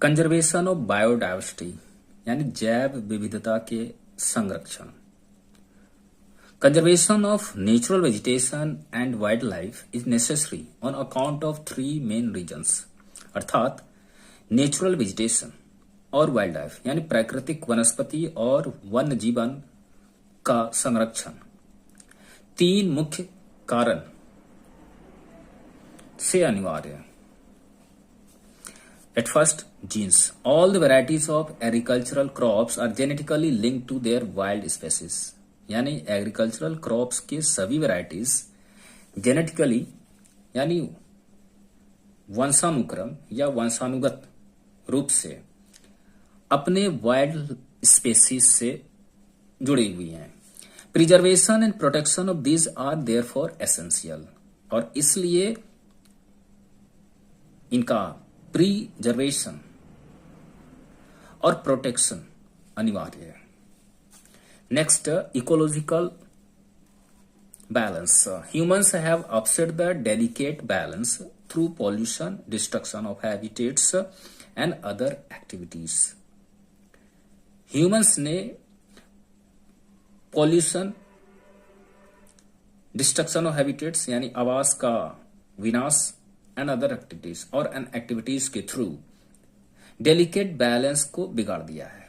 Conservation of biodiversity यानी जैव विविधता के संरक्षण। Conservation of natural vegetation and wild life is necessary on account of three main reasons, अर्थात नेचुरल वेजिटेशन और वाइल्ड लाइफ यानी प्राकृतिक वनस्पति और वन्य जीवन का संरक्षण तीन मुख्य कारण से अनिवार्य है। At first, genes. All the varieties of agricultural crops are genetically linked to their wild species. यानी एग्रीकल्चरल क्रॉप्स के सभी वैरायटीज जेनेटिकली यानी वंशानुक्रम या वंशानुगत रूप से अपने वाइल्ड स्पेसीज से जुड़ी हुई हैं। Preservation and protection of these are therefore essential, और इसलिए इनका प्रिजर्वेशन और प्रोटेक्शन अनिवार्य है। Next, ecological balance. Humans have upset the delicate balance through pollution, destruction of habitats and other activities. Humans ने पॉल्यूशन, डिस्ट्रक्शन ऑफ हैबिटेट्स यानी आवास का विनाश एंड अदर एक्टिविटीज और एन एक्टिविटीज के थ्रू डेलिकेट बैलेंस को बिगाड़ दिया है।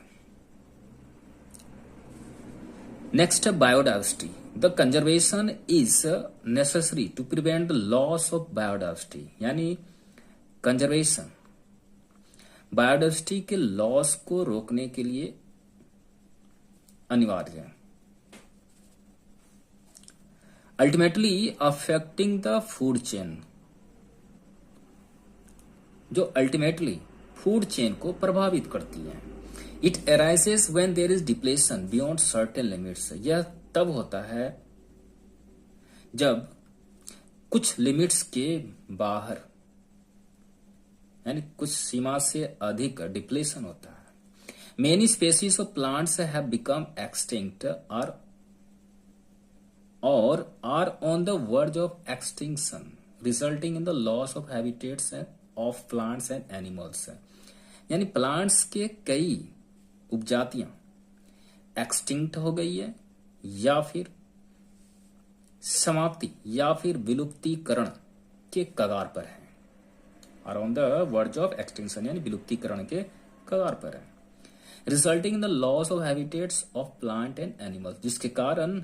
Next, biodiversity. The conservation is necessary to prevent the loss of biodiversity यानी कंजर्वेशन बायोडाइवर्सिटी के लॉस को रोकने के लिए अनिवार्य है। Ultimately affecting the food chain, जो अल्टीमेटली फूड चेन को प्रभावित करती है। It arises when there is depletion beyond certain limits. यह तब होता है जब कुछ लिमिट्स के बाहर यानी कुछ सीमा से अधिक डिप्लेशन होता है। Many species of plants have become extinct और are on the verge of extinction, resulting in the loss of habitats of plants and animals. यानी प्लांट्स के कई उपजातियां एक्सटिंक्ट हो गई है या फिर समाप्ति या फिर विलुप्तीकरण के कगार पर है। Are on the verge of extinction यानी विलुप्तीकरण के कगार पर है। Resulting in the loss of habitats of plant and animals, जिसके कारण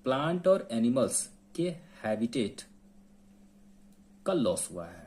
प्लांट और एनिमल्स के हैबिटेट का लॉस हुआ है।